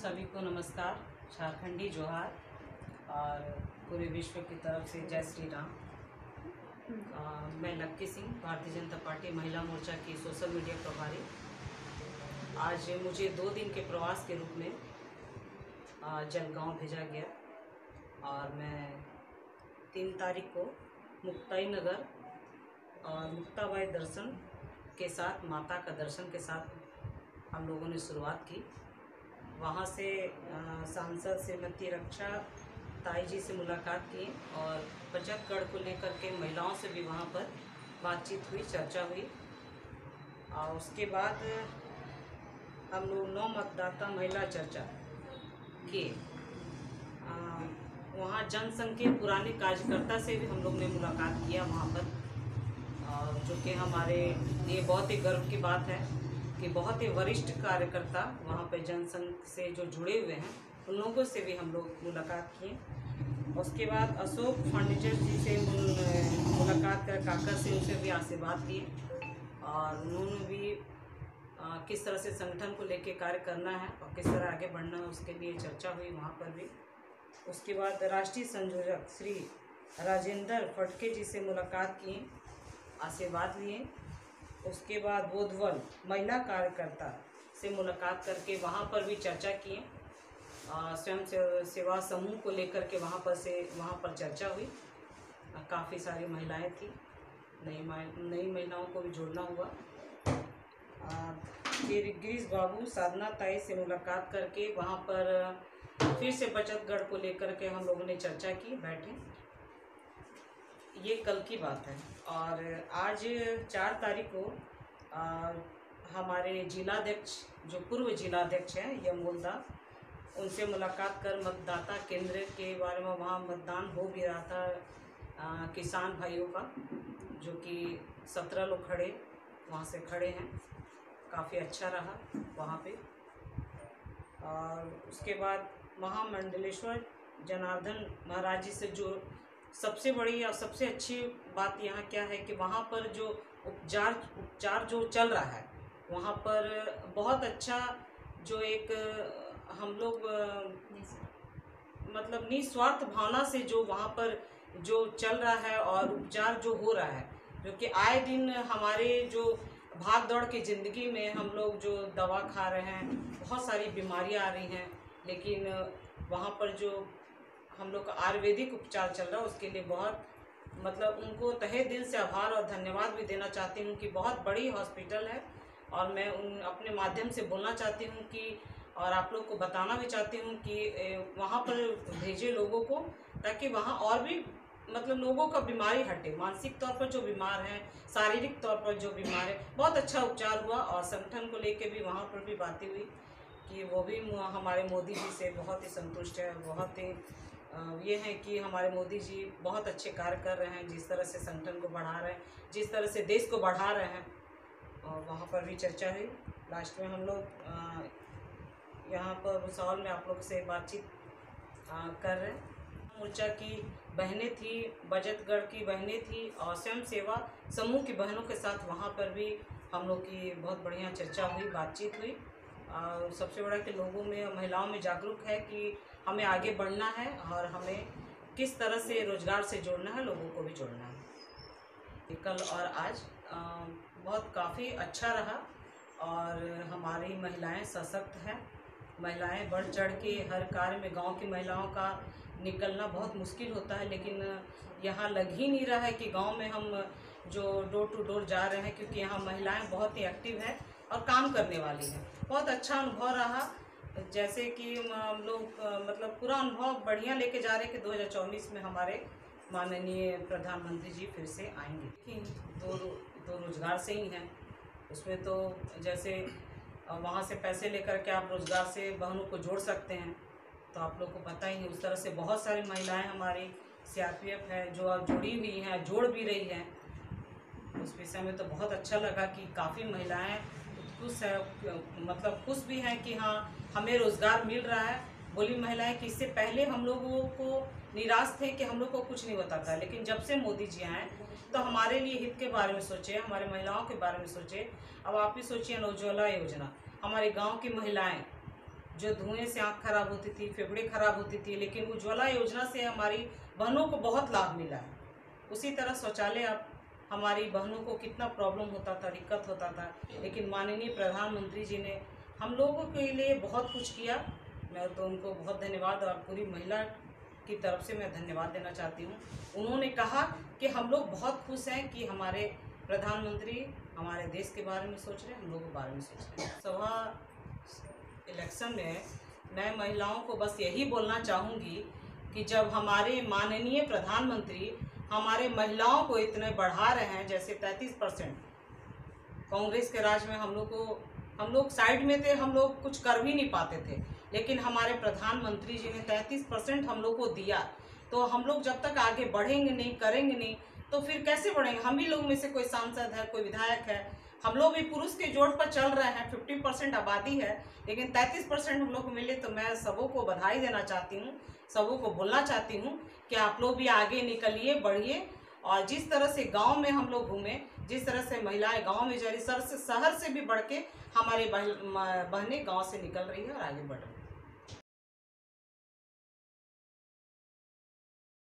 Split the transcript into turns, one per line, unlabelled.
सभी को नमस्कार, झारखंडी जोहार और पूरे विश्व की तरफ से जय श्री राम। मैं लक्की सिंह, भारतीय जनता पार्टी महिला मोर्चा की सोशल मीडिया प्रभारी। आज मुझे 2 दिन के प्रवास के रूप में जलगांव भेजा गया और मैं 3 तारीख को मुक्ताई नगर और मुक्ताबाई दर्शन के साथ, माता का दर्शन के साथ हम लोगों ने शुरुआत की। वहाँ से सांसद श्रीमती रक्षा ताई जी से मुलाकात की और बचतगढ़ को लेकर के महिलाओं से भी वहाँ पर बातचीत हुई, चर्चा हुई। और उसके बाद हम लोग 9 मतदाता महिला चर्चा किए। वहाँ जनसंघ के पुराने कार्यकर्ता से भी हम लोग ने मुलाकात किया वहाँ पर, और जो कि हमारे लिए बहुत ही गर्व की बात है कि बहुत ही वरिष्ठ कार्यकर्ता वहाँ पे जनसंघ से जो जुड़े हुए हैं उन लोगों से भी हम लोग मुलाकात किए। उसके बाद अशोक फर्नीचर जी से मुलाकात कर काका से उनसे भी आशीर्वाद लिए और उन्होंने भी किस तरह से संगठन को लेके कार्य करना है और किस तरह आगे बढ़ना है उसके लिए चर्चा हुई वहाँ पर भी। उसके बाद राष्ट्रीय संयोजक श्री राजेंद्र फटके जी से मुलाकात की, आशीर्वाद लिए। उसके बाद बोधवल महिला कार्यकर्ता से मुलाकात करके वहाँ पर भी चर्चा किए। स्वयं सेवा समूह को लेकर के वहाँ पर चर्चा हुई। काफ़ी सारी महिलाएं थी, नई महिलाओं को भी जोड़ना हुआ। फिर गिरीश बाबू साधना ताई से मुलाकात करके वहाँ पर फिर से बचतगढ़ को लेकर के हम लोगों ने चर्चा की, बैठे। ये कल की बात है। और आज 4 तारीख को हमारे जिलाध्यक्ष, जो पूर्व जिलाध्यक्ष हैं यमोलदा, उनसे मुलाकात कर मतदाता केंद्र के बारे में, वहाँ मतदान हो भी रहा था किसान भाइयों का, जो कि 17 लोग वहाँ से खड़े हैं। काफ़ी अच्छा रहा वहाँ पे। और उसके बाद महामंडलेश्वर जनार्दन महाराज जी से जो सबसे बड़ी और सबसे अच्छी बात यहाँ क्या है कि वहाँ पर जो उपचार जो चल रहा है वहाँ पर बहुत अच्छा, जो एक हम लोग मतलब निस्वार्थ भावना से जो वहाँ पर जो चल रहा है और उपचार जो हो रहा है, जो कि आए दिन हमारे जो भाग दौड़ की ज़िंदगी में हम लोग जो दवा खा रहे हैं, बहुत सारी बीमारियाँ आ रही हैं, लेकिन वहाँ पर जो हम लोग का आयुर्वेदिक उपचार चल रहा है उसके लिए बहुत मतलब उनको तहे दिल से आभार और धन्यवाद भी देना चाहती हूँ कि बहुत बड़ी हॉस्पिटल है। और मैं अपने माध्यम से बोलना चाहती हूँ कि, और आप लोग को बताना भी चाहती हूँ कि वहाँ पर भेजे लोगों को, ताकि वहाँ और भी मतलब लोगों का बीमारी हटे, मानसिक तौर पर जो बीमार हैं, शारीरिक तौर पर जो बीमार है। बहुत अच्छा उपचार हुआ और संगठन को लेके भी वहाँ पर भी बातें हुई कि वो भी हमारे मोदी जी से बहुत ही संतुष्ट है। बहुत ही ये है कि हमारे मोदी जी बहुत अच्छे कार्य कर रहे हैं, जिस तरह से संगठन को बढ़ा रहे हैं, जिस तरह से देश को बढ़ा रहे हैं, और वहाँ पर भी चर्चा हुई। लास्ट में हम लोग यहाँ पर भुसावल में आप लोग से बातचीत कर रहे हैं। मोर्चा की बहनें थी, बचतगढ़ की बहनें थी और स्वयं सेवा समूह की बहनों के साथ वहाँ पर भी हम लोग की बहुत बढ़िया चर्चा हुई, बातचीत हुई। और सबसे बड़ा कि लोगों में, महिलाओं में जागरूक है कि हमें आगे बढ़ना है और हमें किस तरह से रोजगार से जोड़ना है, लोगों को भी जोड़ना है। कल और आज बहुत काफ़ी अच्छा रहा और हमारी महिलाएं सशक्त हैं। महिलाएं बढ़ चढ़ के हर कार्य में, गांव की महिलाओं का निकलना बहुत मुश्किल होता है, लेकिन यहाँ लग ही नहीं रहा है कि गांव में हम जो डोर टू डोर जा रहे हैं, क्योंकि यहाँ महिलाएं बहुत ही एक्टिव हैं और काम करने वाली हैं। बहुत अच्छा अनुभव रहा। जैसे कि हम लोग मतलब पूरा अनुभव बढ़िया लेके जा रहे हैं कि 2024 में हमारे माननीय प्रधानमंत्री जी फिर से आएंगे। दो रोजगार से ही हैं, उसमें तो जैसे वहाँ से पैसे लेकर के आप रोजगार से बहनों को जोड़ सकते हैं, तो आप लोग को पता ही है। उस तरह से बहुत सारी महिलाएं हमारी CRPF है जो अब जुड़ी हुई हैं, जोड़ भी रही हैं। उस विषय में तो बहुत अच्छा लगा कि काफ़ी महिलाएं खुश है, मतलब खुश भी हैं कि हाँ हमें रोज़गार मिल रहा है। बोली महिलाएं कि इससे पहले हम लोगों को निराश थे कि हम लोग को कुछ नहीं होता था, लेकिन जब से मोदी जी आए तो हमारे लिए हित के बारे में सोचे, हमारे महिलाओं के बारे में सोचे। अब आप ही सोचिए, उज्ज्वला योजना, हमारे गांव की महिलाएं जो धुएं से आँख खराब होती थी, फेफड़े खराब होती थी, लेकिन उज्ज्वला योजना से हमारी बहनों को बहुत लाभ मिला है। उसी तरह शौचालय, अब हमारी बहनों को कितना प्रॉब्लम होता था, दिक्कत होता था, लेकिन माननीय प्रधानमंत्री जी ने हम लोगों के लिए बहुत कुछ किया। मैं तो उनको बहुत धन्यवाद और पूरी महिला की तरफ से मैं धन्यवाद देना चाहती हूँ। उन्होंने कहा कि हम लोग बहुत खुश हैं कि हमारे प्रधानमंत्री हमारे देश के बारे में सोच रहे हैं, हम लोगों के बारे में सोच रहे हैं। सभा इलेक्शन में मैं महिलाओं को बस यही बोलना चाहूँगी कि जब हमारे माननीय प्रधानमंत्री हमारे महिलाओं को इतने बढ़ा रहे हैं, जैसे 33%, कांग्रेस के राज में हम लोग साइड में थे, हम लोग कुछ कर भी नहीं पाते थे, लेकिन हमारे प्रधानमंत्री जी ने 33% हम लोग को दिया। तो हम लोग जब तक आगे बढ़ेंगे नहीं, करेंगे नहीं, तो फिर कैसे बढ़ेंगे। हम ही लोग में से कोई सांसद है, कोई विधायक है, हम लोग भी पुरुष के जोड़ पर चल रहे हैं। 50% आबादी है, लेकिन 33% हम लोग को मिले। तो मैं सबों को बधाई देना चाहती हूँ, सबों को बोलना चाहती हूँ कि आप लोग भी आगे निकलिए, बढ़िए। और जिस तरह से गांव में हम लोग घूमे, जिस तरह से महिलाएं गांव में जा रही, शहर से भी बढ़ के हमारी बहनें गांव से निकल रही है और आगे बढ़ रही है।